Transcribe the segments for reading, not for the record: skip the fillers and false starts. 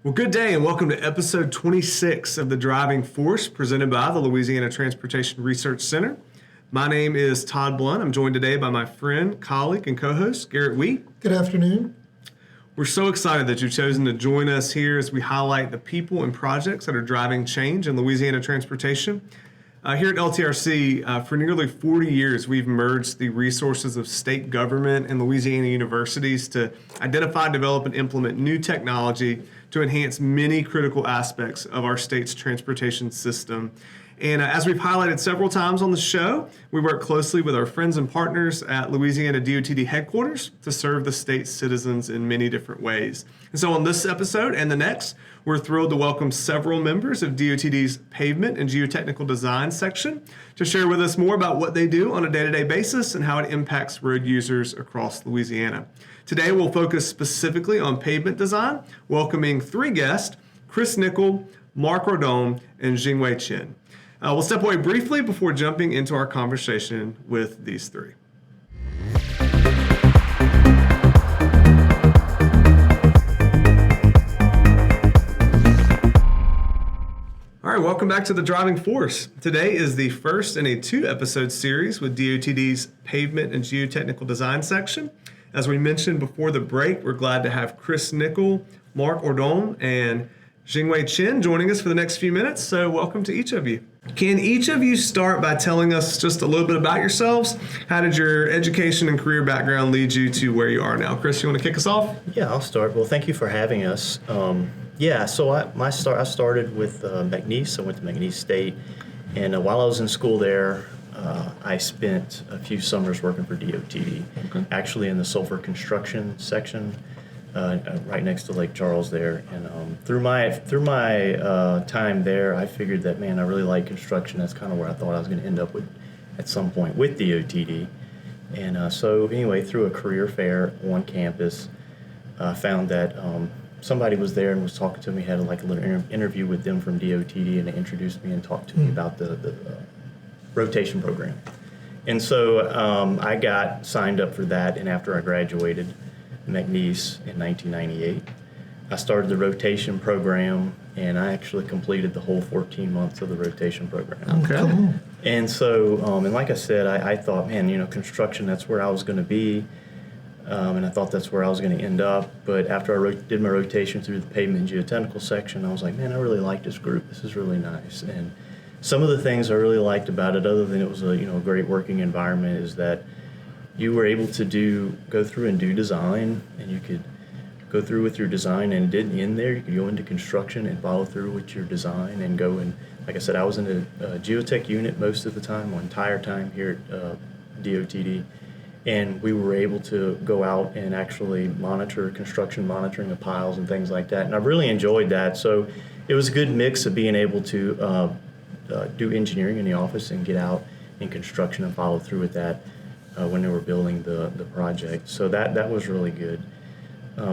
Well, good day and welcome to episode 26 of The Driving Force presented by the Louisiana Transportation Research Center. My name is Todd Blunt. I'm joined today by my friend, colleague, and co-host, Garrett Wheat. Good afternoon. We're so excited that you've chosen to join us here as we highlight the people and projects that are driving change in Louisiana transportation. Here at LTRC, for nearly 40 years, we've merged the resources of state government and Louisiana universities to identify, develop, and implement new technology to enhance many critical aspects of our state's transportation system. And as we've highlighted several times on the show, we work closely with our friends and partners at Louisiana DOTD headquarters to serve the state's citizens in many different ways. And so on this episode and the next, we're thrilled to welcome several members of DOTD's Pavement and Geotechnical Design section to share with us more about what they do on a day-to-day basis and how it impacts road users across Louisiana. Today, we'll focus specifically on pavement design, welcoming three guests, Chris Nickel, Mark Ordogne, and Xingwei Chen. We'll step away briefly before jumping into our conversation with these three. All right, welcome back to The Driving Force. Today is the first in a two-episode series with DOTD's Pavement and Geotechnical Design section. As we mentioned before the break, we're glad to have Chris Nickel, Mark Ordogne, and Xingwei Chen joining us for the next few minutes, so welcome to each of you. Can each of you start by telling us just a little bit about yourselves? How did your education and career background lead you to where you are now? Chris, you want to kick us off? Yeah, I'll start. Well, thank you for having us. I started with McNeese. I went to McNeese State, and while I was in school there, I spent a few summers working for DOTD, actually in the sulfur construction section. Right next to Lake Charles there, and through my time there, I figured that, man, I really like construction. That's kind of where I thought I was going to end up with at some point with DOTD. And so anyway, through a career fair on campus, I found that somebody was there and was talking to me, had a little interview with them from DOTD, and they introduced me and talked to me about the rotation program. And so I got signed up for that, and after I graduated McNeese in 1998. I started the rotation program, and I actually completed the whole 14 months of the rotation program. Okay. Cool. And so, and like I said, I thought, man, construction, that's where I was going to be, and I thought that's where I was going to end up. But after I did my rotation through the pavement and geotechnical section, I was like, man, I really like this group. This is really nice. And some of the things I really liked about it, other than it was a great working environment, is that you were able to go through and do design, and you could go through with your design, and it didn't end there. You could go into construction and follow through with your design and go. And like I said, I was in a geotech unit most of the time, my entire time here at DOTD, and we were able to go out and actually monitor construction, monitoring of piles and things like that. And I really enjoyed that. So it was a good mix of being able to do engineering in the office and get out in construction and follow through with that. When they were building the project. So that was really good.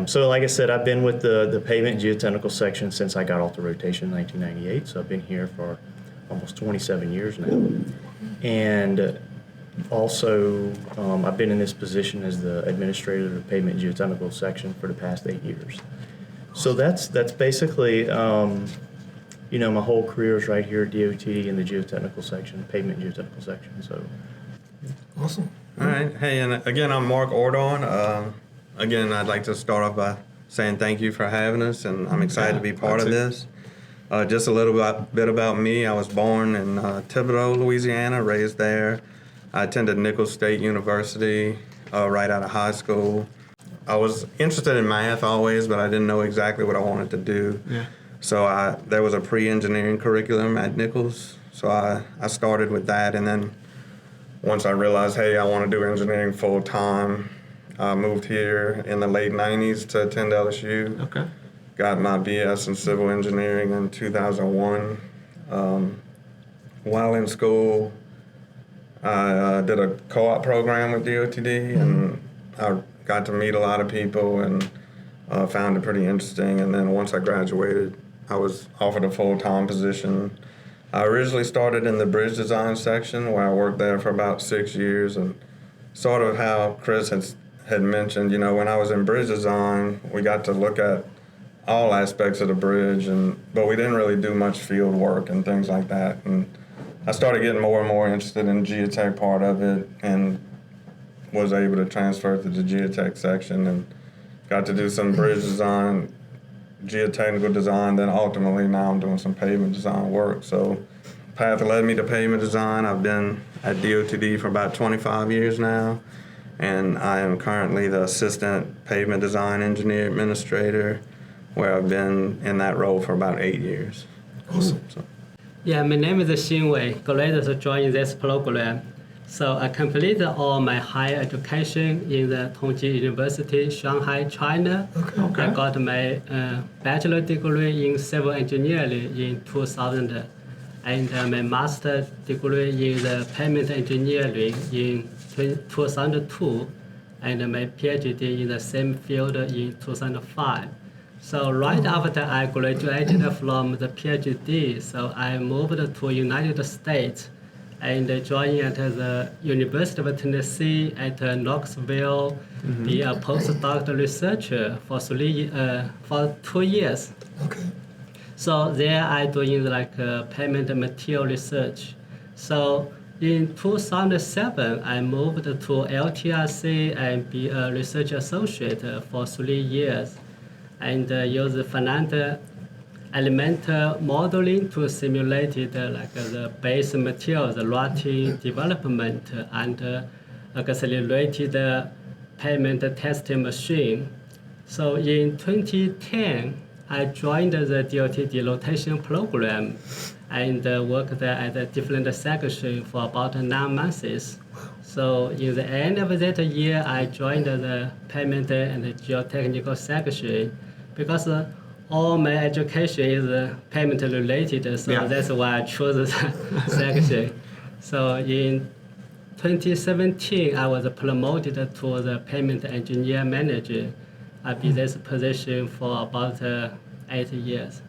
So like I said, I've been with the pavement and geotechnical section since I got off the rotation in 1998. So I've been here for almost 27 years now. And also, I've been in this position as the administrator of the pavement and geotechnical section for the past 8 years. So that's basically, my whole career is right here at DOTD in the geotechnical section, pavement and geotechnical section. So. Awesome. All right. Hey, and again, I'm Mark Ordogne. Again, I'd like to start off by saying thank you for having us, and I'm excited to be part of this. Just a little bit about me. I was born in Thibodaux, Louisiana, raised there. I attended Nicholls State University right out of high school. I was interested in math always, but I didn't know exactly what I wanted to do. Yeah. So there was a pre-engineering curriculum at Nicholls, so I started with that, and then once I realized, hey, I want to do engineering full-time, I moved here in the late 90s to attend LSU. Okay. Got my BS in civil engineering in 2001. While in school, I did a co-op program with DOTD, and I got to meet a lot of people and found it pretty interesting. And then once I graduated, I was offered a full-time position. I originally started in the bridge design section, where I worked there for about 6 years, and sort of how Chris had mentioned, when I was in bridge design, we got to look at all aspects of the bridge, but we didn't really do much field work and things like that. And I started getting more and more interested in the geotech part of it, and was able to transfer to the geotech section and got to do some bridge design, geotechnical design. Then ultimately now I'm doing some pavement design work. So path led me to pavement design. I've been at DOTD for about 25 years now, and I am currently the assistant pavement design engineer administrator, where I've been in that role for about 8 years. Awesome. So. Yeah, my name is Xingwei. Glad to join this program. So I completed all my higher education in the Tongji University, Shanghai, China. Okay. I got my bachelor degree in civil engineering in 2000, and my master degree in the pavement engineering in 2002, and my PhD in the same field in 2005. So right after I graduated from the PhD, so I moved to United States and joined at the University of Tennessee at Knoxville, be a postdoctoral researcher for 2 years. Okay. So there I doing like pavement material research. So in 2007, I moved to LTRC and be a research associate for 3 years, and use finite elemental modeling to simulate the base materials, routing development, and accelerated pavement testing machine. So in 2010, I joined the DOTD rotation program and worked at a different section for about 9 months. So in the end of that year, I joined the pavement and geotechnical section because all my education is pavement related, so that's why I chose the section. So in 2017, I was promoted to the pavement engineer manager. I've been in this position for about 8 years.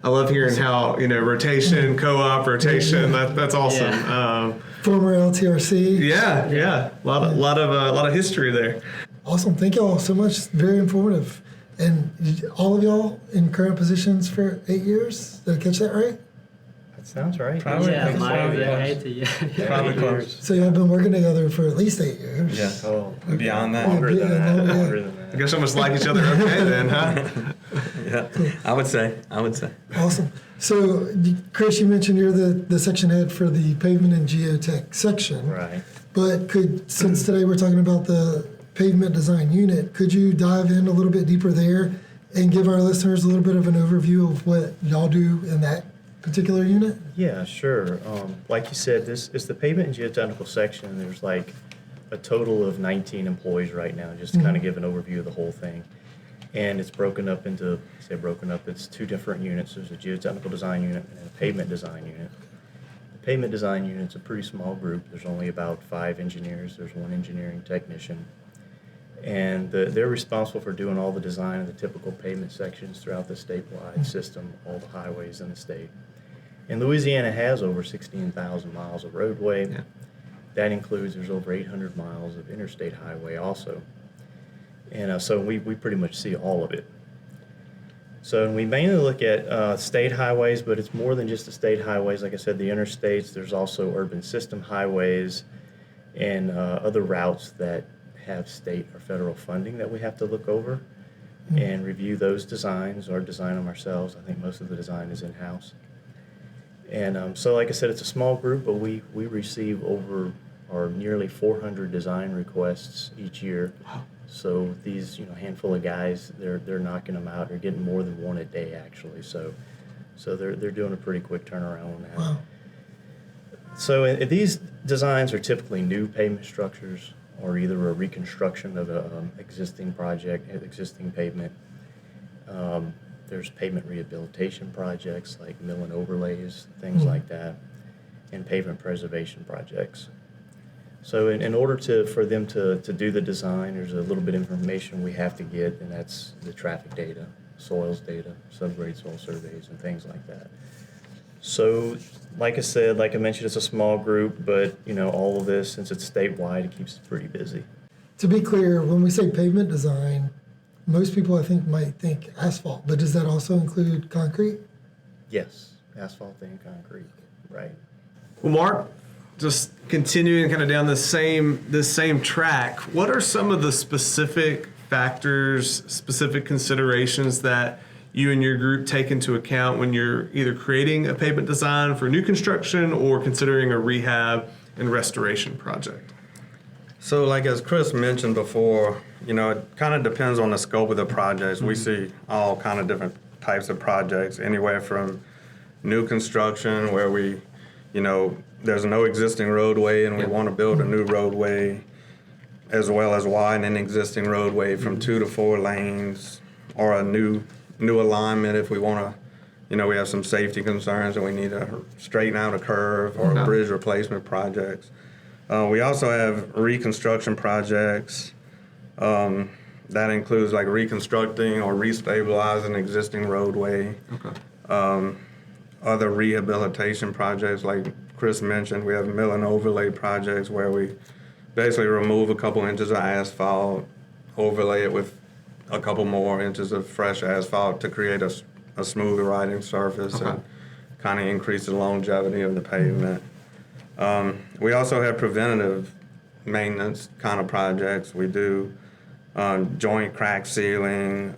I love hearing how, rotation, co-op, rotation. That's awesome. Yeah. Former LTRC. Yeah. A lot of history there. Awesome. Thank you all so much. Very informative. And all of y'all in current positions for 8 years? Did I catch that right? That sounds right. Probably. Yeah, mine is Yeah. 8 years. Probably close. So y'all have been working together for at least 8 years. Yeah. Oh, Beyond that. longer than that. Yeah. Longer than I that. guess I must like each other okay then, huh? Yeah. I would say. Awesome. So, Chris, you mentioned you're the section head for the pavement and geotech section. Right. But since today we're talking about the pavement design unit, could you dive in a little bit deeper there and give our listeners a little bit of an overview of what y'all do in that particular unit? Yeah, sure. Like you said, this is the pavement and geotechnical section. There's like a total of 19 employees right now, just to kind of give an overview of the whole thing. And it's broken up into, it's 2 different units. There's a geotechnical design unit and a pavement design unit. The pavement design unit's a pretty small group. There's only about 5 engineers. There's 1 engineering technician. And they're responsible for doing all the design of the typical pavement sections throughout the statewide system, all the highways in the state. And Louisiana has over 16,000 miles of roadway. Yeah. That includes, there's over 800 miles of interstate highway also. And so we pretty much see all of it. So we mainly look at state highways, but it's more than just the state highways. Like I said, the interstates, there's also urban system highways and other routes that have state or federal funding that we have to look over and review those designs or design them ourselves. I think most of the design is in-house. And so like I said, it's a small group, but we receive over or nearly 400 design requests each year. So these handful of guys, they're knocking them out. They're getting more than 1 a day actually. So they're doing a pretty quick turnaround on that. Wow. So these designs are typically new pavement structures or either a reconstruction of an existing project, existing pavement. There's pavement rehabilitation projects like mill and overlays, things like that, and pavement preservation projects. So in order for them to do the design, there's a little bit of information we have to get, and that's the traffic data, soils data, subgrade soil surveys, and things like that. So like I mentioned, it's a small group, but all of this, since it's statewide, it keeps us pretty busy. To be clear, when we say pavement design, most people I think might think asphalt, but does that also include concrete? Yes, asphalt and concrete, right. Well, Mark, just continuing kind of down this same track, what are some of the specific factors, specific considerations that you and your group take into account when you're either creating a pavement design for new construction or considering a rehab and restoration project? So, like as Chris mentioned before, it kind of depends on the scope of the projects. We see all kind of different types of projects, anywhere from new construction where there's no existing roadway and we want to build a new roadway, as well as widen an existing roadway from 2 to 4 lanes, or a new alignment if we want to, we have some safety concerns and we need to straighten out a curve, or a bridge replacement projects. We also have reconstruction projects. That includes like reconstructing or restabilizing an existing roadway. Okay. Other rehabilitation projects, like Chris mentioned, we have mill and overlay projects where we basically remove a couple inches of asphalt, overlay it with a couple more inches of fresh asphalt to create a smoother riding surface and kind of increase the longevity of the pavement. We also have preventative maintenance kind of projects. We do joint crack sealing,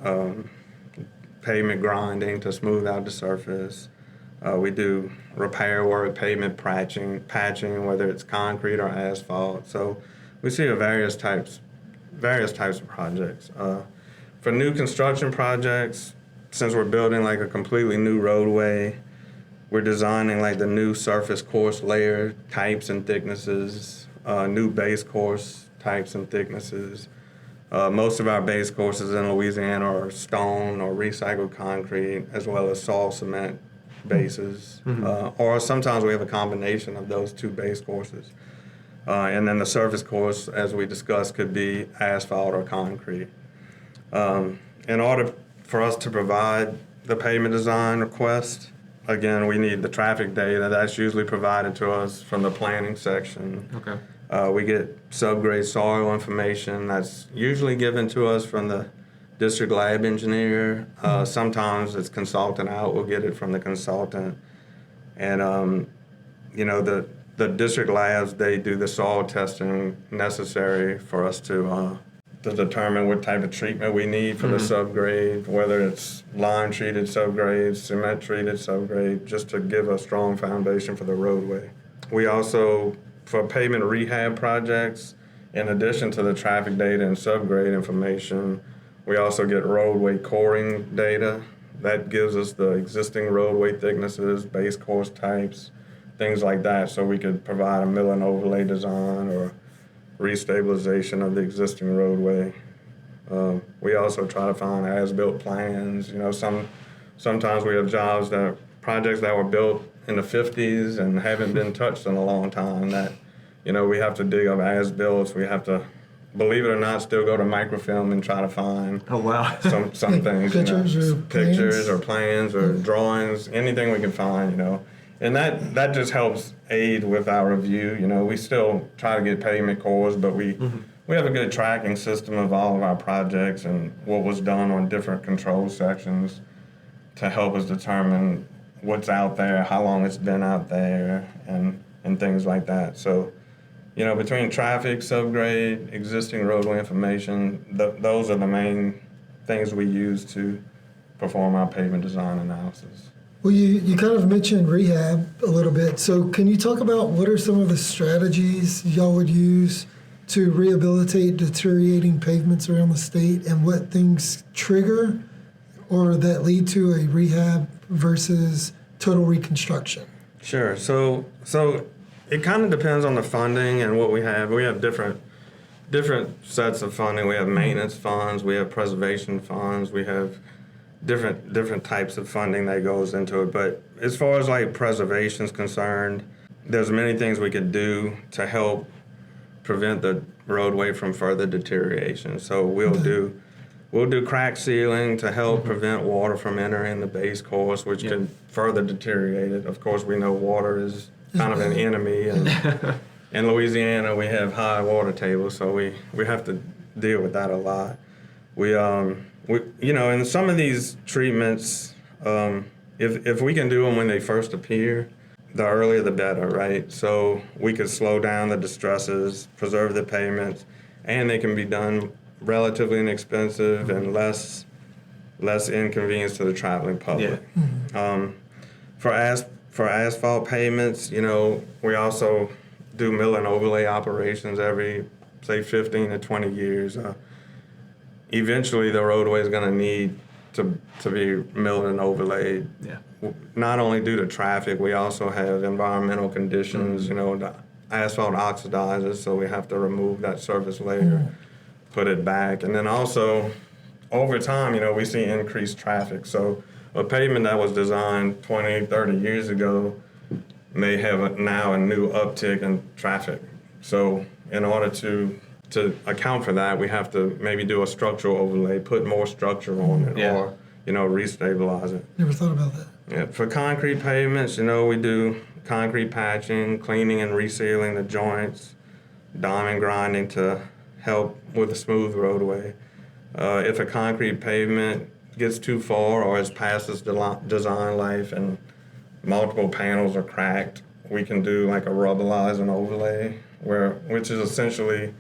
pavement grinding to smooth out the surface. We do repair work, pavement patching, whether it's concrete or asphalt. So we see various types of projects. For new construction projects, since we're building like a completely new roadway, we're designing like the new surface course layer types and thicknesses, new base course types and thicknesses. Most of our base courses in Louisiana are stone or recycled concrete, as well as soil cement bases. Or sometimes we have a combination of those two base courses. And then the surface course, as we discussed, could be asphalt or concrete. In order for us to provide the pavement design request, again, we need the traffic data. That's usually provided to us from the planning section. Okay. We get subgrade soil information that's usually given to us from the district lab engineer. Sometimes it's consultant out. We'll get it from the consultant. And, the district labs, they do the soil testing necessary for us to determine what type of treatment we need for the subgrade, whether it's lime-treated subgrade, cement-treated subgrade, just to give a strong foundation for the roadway. We also, for pavement rehab projects, in addition to the traffic data and subgrade information, we also get roadway coring data. That gives us the existing roadway thicknesses, base course types, things like that, so we could provide a mill and overlay design or restabilization of the existing roadway. We also try to find as-built plans. Sometimes we have projects that were built in the 50s and haven't been touched in a long time that, we have to dig up as-builts. We have to, believe it or not, still go to microfilm and try to find some things. Pictures or plans or drawings, anything we can find, And that just helps aid with our review. We still try to get pavement cores, but we have a good tracking system of all of our projects and what was done on different control sections to help us determine what's out there, how long it's been out there, and things like that. So, between traffic, subgrade, existing roadway information, those are the main things we use to perform our pavement design analysis. Well, you kind of mentioned rehab a little bit. So can you talk about what are some of the strategies y'all would use to rehabilitate deteriorating pavements around the state, and what things trigger or that lead to a rehab versus total reconstruction? Sure. So it kind of depends on the funding and what we have. We have different sets of funding. We have maintenance funds. We have preservation funds. We have different types of funding that goes into it. But as far as like preservation is concerned, there's many things we could do to help prevent the roadway from further deterioration. So we'll do crack sealing to help prevent water from entering the base course, which can further deteriorate it. Of course, we know water is kind of an enemy, and in Louisiana we have high water tables, so we have to deal with that a lot. in some of these treatments, if we can do them when they first appear, the earlier the better, right? So we could slow down the distresses, preserve the payments, and they can be done relatively inexpensive and less inconvenience to the traveling public. Yeah. For asphalt pavements, we also do mill and overlay operations every, say, 15 to 20 years. Eventually, the roadway is going to need to be milled and overlaid. Yeah. Not only due to traffic, we also have environmental conditions. The asphalt oxidizes, so we have to remove that surface layer, put it back, and then also over time, we see increased traffic. So a pavement that was designed 20, 30 years ago may have now a new uptick in traffic. So in order to account for that, we have to maybe do a structural overlay, put more structure on it, Yeah. or restabilize it. Never thought about that. Yeah, for concrete pavements, we do concrete patching, cleaning and resealing the joints, diamond grinding to help with a smooth roadway. If a concrete pavement gets too far or is past its design life and multiple panels are cracked, we can do like a rubbleize and overlay, which is essentially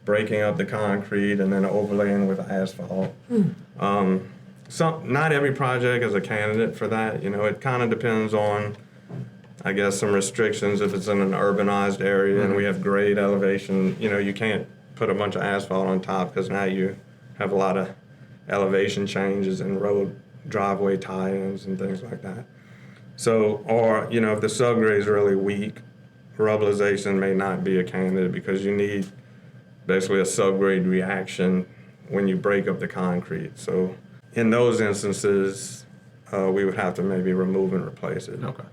breaking up the concrete and then overlaying with asphalt. Not every project is a candidate for that. It kind of depends on, I guess, some restrictions. If it's in an urbanized area and we have grade elevation, you can't put a bunch of asphalt on top because now you have a lot of elevation changes and road driveway tie-ins and things like that. So, or, if the subgrade is really weak, rubblization may not be a candidate because you need basically a subgrade reaction when you break up the concrete. So in those instances, we would have to maybe remove and replace it. Okay.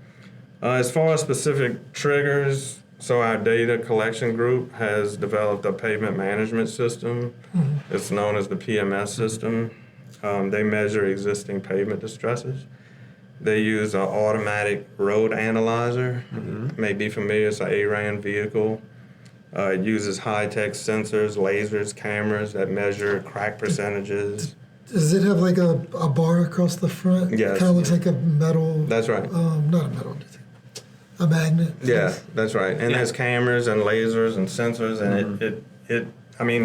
As far as specific triggers, so our data collection group has developed a pavement management system. It's known as the PMS system. They measure existing pavement distresses. They use an automatic road analyzer. May be familiar, it's an ARAN vehicle. It uses high-tech sensors, lasers, cameras that measure crack percentages. Does it have like a bar across the front? Yes. Kind of looks like a metal. That's right. Not a metal. A magnet. Yeah, that's right. And there's cameras and lasers and sensors, and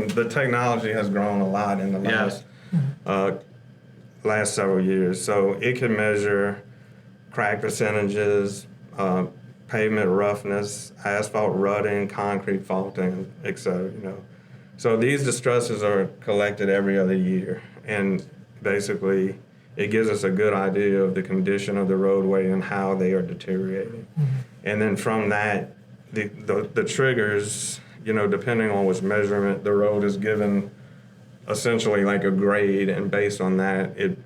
the technology has grown a lot in the last several years. So it can measure crack percentages, pavement roughness, asphalt rutting, concrete faulting, etc. So these distresses are collected every other year, and basically it gives us a good idea of the condition of the roadway and how they are deteriorating. And then from that, the triggers, depending on which measurement, the road is given essentially like a grade, and based on that, it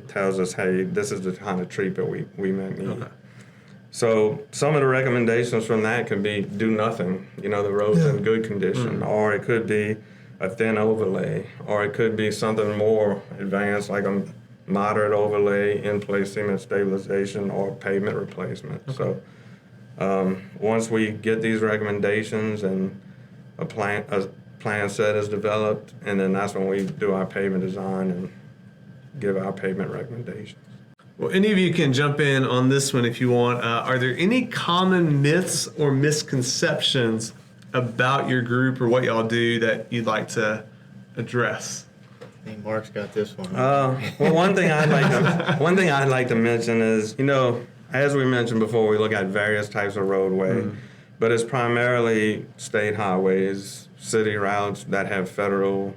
tells us, hey, this is the kind of treatment we may need. Okay. So some of the recommendations from that could be do nothing. The road's in good condition, or it could be a thin overlay, or it could be something more advanced like a moderate overlay, in-place cement stabilization, or pavement replacement. Okay. So once we get these recommendations and a plan set is developed, and then that's when we do our pavement design and give our pavement recommendations. Well, any of you can jump in on this one if you want. Are there any common myths or misconceptions about your group or what y'all do that you'd like to address? I think Mark's got this one. Well, one thing I'd like to mention is, as we mentioned before, we look at various types of roadway, but it's primarily state highways, city routes that have federal,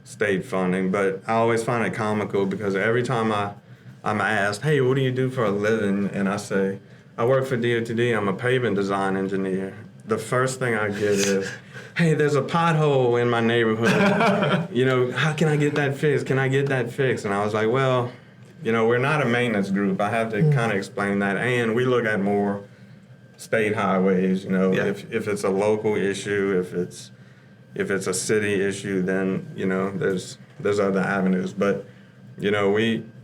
state funding. But I always find it comical because every time I'm asked, hey, what do you do for a living? And I say, I work for DOTD, I'm a pavement design engineer. The first thing I get is, hey, there's a pothole in my neighborhood. How can I get that fixed? Can I get that fixed? And I was like, well, we're not a maintenance group. I have to kind of explain that. And we look at more state highways, if it's a local issue, if it's a city issue, then, there's other avenues. But,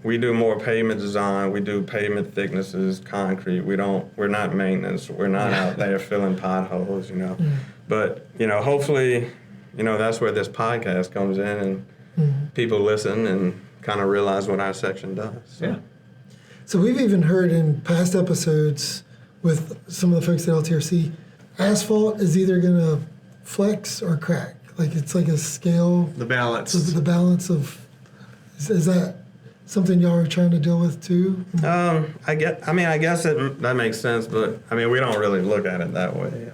we do more pavement design. We do pavement thicknesses, concrete. We're not maintenance. We're not out there filling potholes, But, hopefully, that's where this podcast comes in, and people listen and kind of realize what our section does. Yeah. So we've even heard in past episodes with some of the folks at LTRC, asphalt is either going to flex or crack. Like it's like a scale. The balance. So the balance of, is that something y'all are trying to deal with too? I guess that makes sense, but I mean, we don't really look at it that way.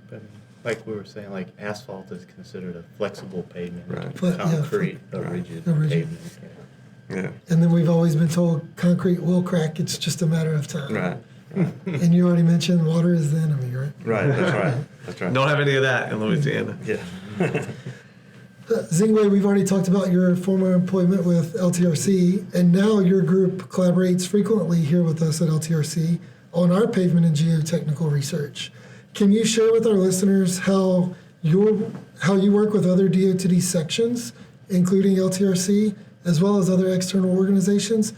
But like we were saying, like asphalt is considered a flexible pavement. Right. Concrete, Yeah, a rigid a rigid. pavement. Yeah. And then we've always been told concrete will crack. It's just a matter of time. Right. And you already mentioned water is the enemy, right? Right. That's right. That's right. Don't have any of that in Louisiana. Yeah. Xingwei, we've already talked about your former employment with LTRC, and now your group collaborates frequently here with us at LTRC on our pavement and geotechnical research. Can you share with our listeners how you work with other DOTD sections, including LTRC, as well as other external organizations,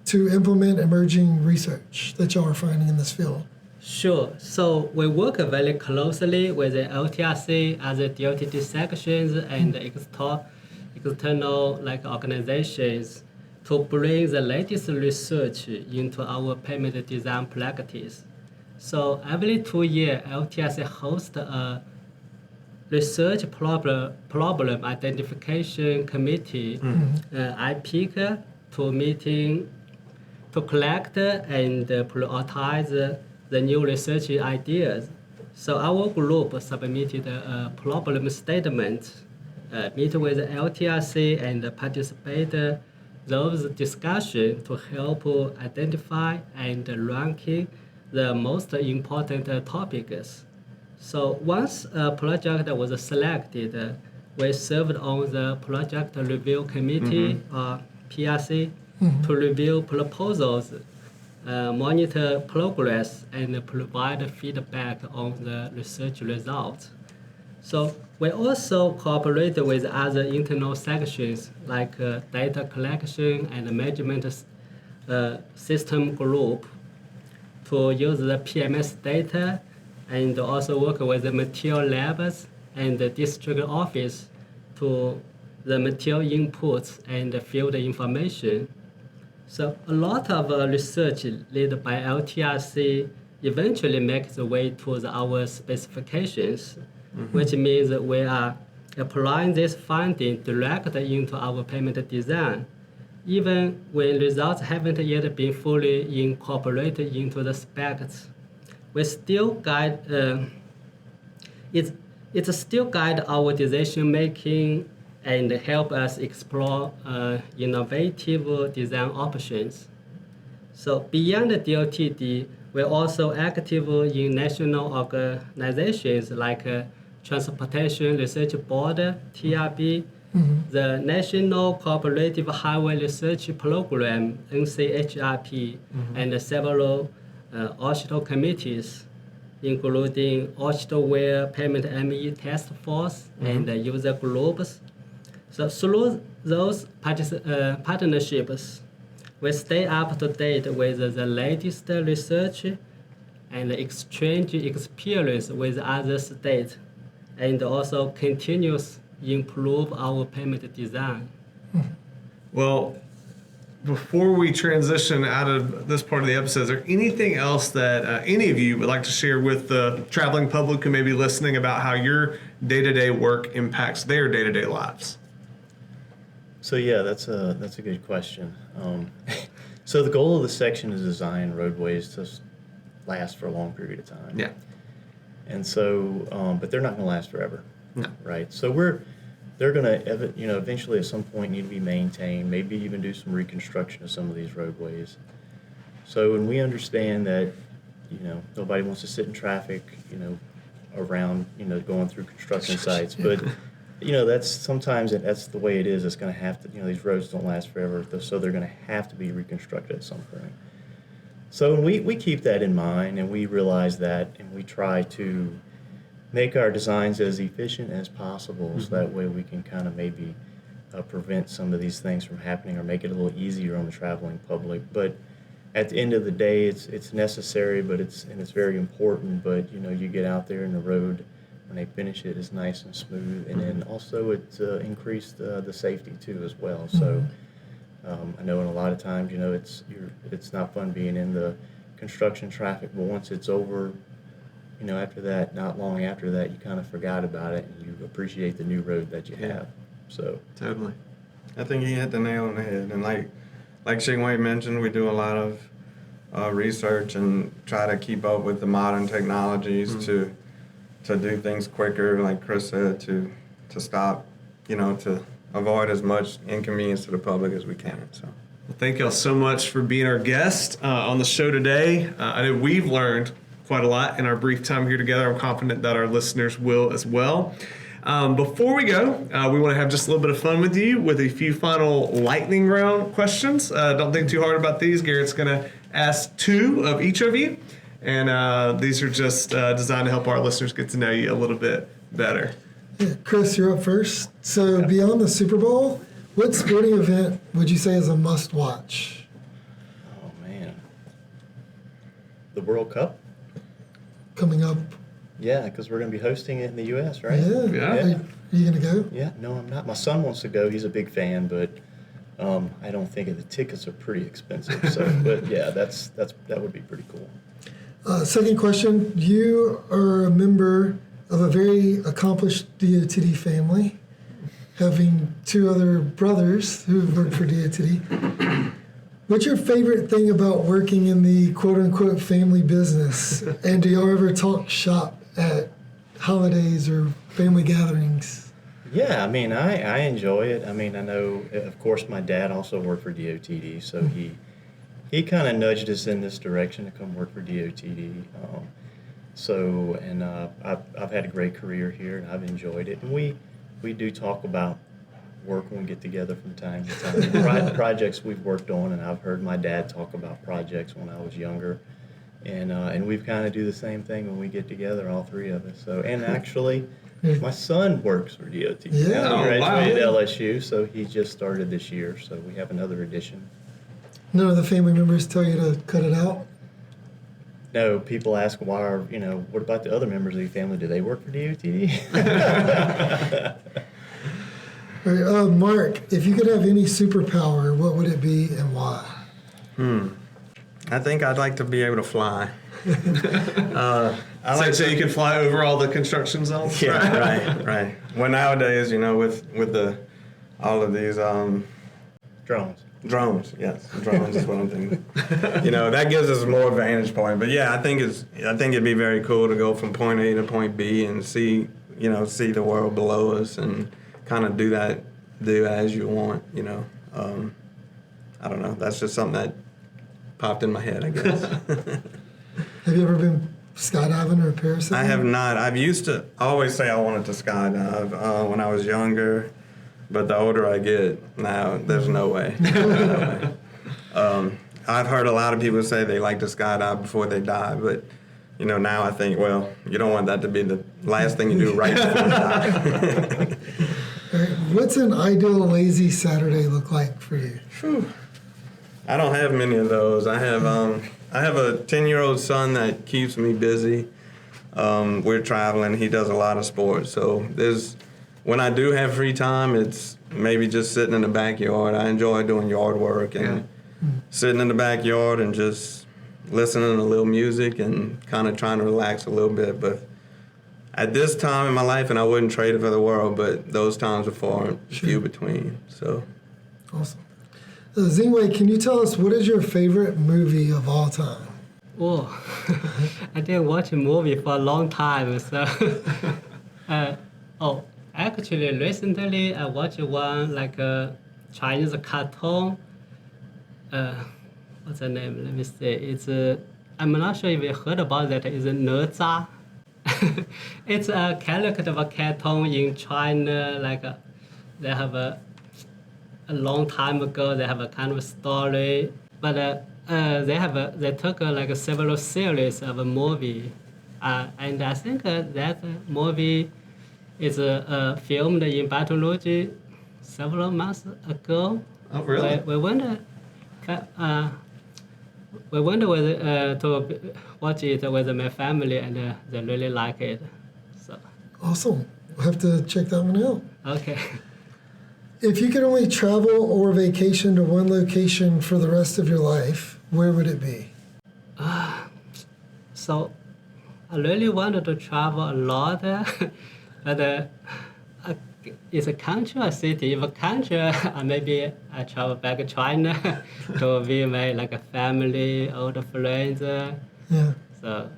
to implement emerging research that y'all are finding in this field? Sure. So we work very closely with the LTRC, other DOTD sections, and external organizations to bring the latest research into our pavement design practice. So every 2 years, LTRC hosts a research problem identification committee. I pick to meeting to collect and prioritize the new research ideas. So our group submitted a problem statement, meet with LTRC and participate those discussions to help identify and ranking the most important topics. So once a project was selected, we served on the project review committee, PRC, to review proposals, monitor progress, and provide feedback on the research results. So we also cooperate with other internal sections like data collection and measurement system group to use the PMS data, and also work with the material labs and the district office to the material inputs and field information. So a lot of research led by LTRC eventually makes the way towards our specifications, which means we are applying this finding directly into our pavement design, even when results haven't yet been fully incorporated into the specs. We still guide it still guide our decision making and help us explore innovative design options. So beyond the DOTD, we're also active in national organizations like Transportation Research Board, TRB, the National Cooperative Highway Research Program, NCHRP, and several OSHTO committees, including OSHTO Pavement ME Task Force and user groups. So through those partnerships, we stay up to date with the latest research and exchange experience with other states, and also continues improve our pavement design. Well, before we transition out of this part of the episode, is there anything else that any of you would like to share with the traveling public who may be listening about how your day-to-day work impacts their day-to-day lives? So yeah, that's a good question. So the goal of the section is to design roadways to last for a long period of time. Yeah. And so, but they're not going to last forever. No. Right. So they're going to, eventually at some point need to be maintained, maybe even do some reconstruction of some of these roadways. So when we understand that, nobody wants to sit in traffic, around, going through construction sites, but that's sometimes that's the way it is. It's going to have to, these roads don't last forever, so they're going to have to be reconstructed at some point. So we keep that in mind, and we realize that, and we try to make our designs as efficient as possible, so that way we can kind of maybe prevent some of these things from happening or make it a little easier on the traveling public. But at the end of the day, it's necessary, but it's very important. But you get out there and the road when they finish it, it's nice and smooth. And then also it increased the safety too as well. So I know in a lot of times, you know, it's not fun being in the construction traffic, but once it's over, you know, after that, not long after that, you kind of forgot about it and you appreciate the new road that you have. So Totally. I think he hit the nail on the head. And like Xingwei mentioned, we do a lot of research and try to keep up with the modern technologies to do things quicker, like Chris said, to stop, you know, to avoid as much inconvenience to the public as we can. So. Well, thank y'all so much for being our guest on the show today. I know we've learned quite a lot in our brief time here together. I'm confident that our listeners will as well. Before we go, we want to have just a little bit of fun with you with a few final lightning round questions. Don't think too hard about these. Garrett's going to ask 2 of each of you, and these are just designed to help our listeners get to know you a little bit better. Yeah, Chris, you're up first. So beyond the Super Bowl, what sporting event would you say is a must-watch? oh man, the World Cup. Coming up. Yeah, because we're going to be hosting it in the U.S., right? Yeah. Yeah. Are you going to go? Yeah, no, I'm not. My son wants to go. He's a big fan, but I don't think the tickets are pretty expensive. So, but yeah, that would be pretty cool. Second question. You are a member of a very accomplished DOTD family, having 2 other brothers who have worked for DOTD. What's your favorite thing about working in the quote-unquote family business? And do y'all ever talk shop at holidays or family gatherings? Yeah, I mean, I enjoy it. I mean, I know, of course, my dad also worked for DOTD, so he kind of nudged us in this direction to come work for DOTD. I've had a great career here, and I've enjoyed it. And we do talk about work when we get together from time to time. Projects we've worked on, and I've heard my dad talk about projects when I was younger. And we've kind of do the same thing when we get together, all 3 of us. So, and actually, my son works for DOT. Yeah. He Oh, wow. graduated LSU, so he just started this year. So we have another addition. None of the family members tell you to cut it out? No, people ask what about the other members of your family? Do they work for DOTD? All right, Mark, if you could have any superpower, what would it be and why? I think I'd like to be able to fly. So you can fly over all the construction zones? Yeah, right. Well, nowadays, you know, with all of these Drones. yes, drones is what I'm thinking. You know, that gives us more vantage point. But yeah, I think it'd be very cool to go from point A to point B and see the world below us and kind of do as you want. You know, I don't know. That's just something that popped in my head, I guess. Have you ever been skydiving or parasailing? I have not. I've used to always say I wanted to skydive when I was younger, but the older I get now, there's no way. No way. I've heard a lot of people say they like to skydive before they die, but you know, now I think, well, you don't want that to be the last thing you do right before you die. All right, what's an ideal lazy Saturday look like for you? I don't have many of those. I have a 10-year-old son that keeps me busy. We're traveling. He does a lot of sports. So when I do have free time, it's maybe just sitting in the backyard. I enjoy doing yard work and sitting in the backyard and just listening to a little music and kind of trying to relax a little bit. But at this time in my life, and I wouldn't trade it for the world, but those times are far and few between. So. Awesome. Xingwei, can you tell us what is your favorite movie of all time? Oh, I didn't watch a movie for a long time, so. Actually, recently I watched one like a Chinese cartoon. What's the name? Let me see. It's I'm not sure if you heard about that. It's Naza. It's a character of a cartoon in China. Like they have a long time ago, they have a kind of story, but they took like several series of a movie, and I think that movie is filmed in Baton Rouge several months ago. Oh, really? We went to watch it with my family, and they really like it. So. Awesome. We'll have to check that one out. Okay. If you could only travel or vacation to one location for the rest of your life, where would it be? So I really wanted to travel a lot, but it's a country or city. If a country, maybe I travel back to China to visit my a family, old friends. Yeah. So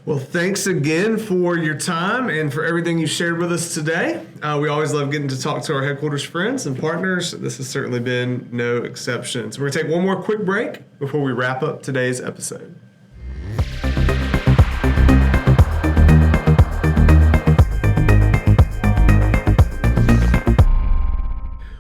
Well, thanks again for your time and for everything you shared with us today. We always love getting to talk to our headquarters friends and partners. This has certainly been no exception. So we're going to take one more quick break before we wrap up today's episode.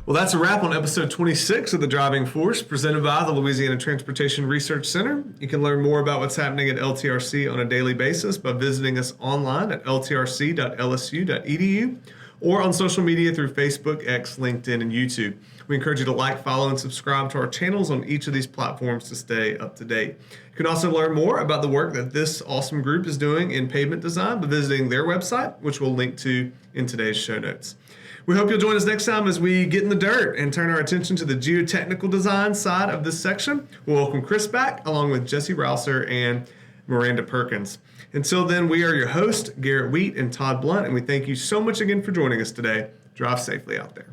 Well, that's a wrap on episode 26 of The Driving Force, presented by the Louisiana Transportation Research Center. You can learn more about what's happening at LTRC on a daily basis by visiting us online at ltrc.lsu.edu or on social media through Facebook, X, LinkedIn, and YouTube. We encourage you to like, follow, and subscribe to our channels on each of these platforms to stay up to date. You can also learn more about the work that this awesome group is doing in pavement design by visiting their website, which we'll link to in today's show notes. We hope you'll join us next time as we get in the dirt and turn our attention to the geotechnical design side of this section. We'll welcome Chris back, along with Jesse Rouser and Miranda Perkins. Until then, we are your hosts, Garrett Wheat and Todd Blunt, and we thank you so much again for joining us today. Drive safely out there.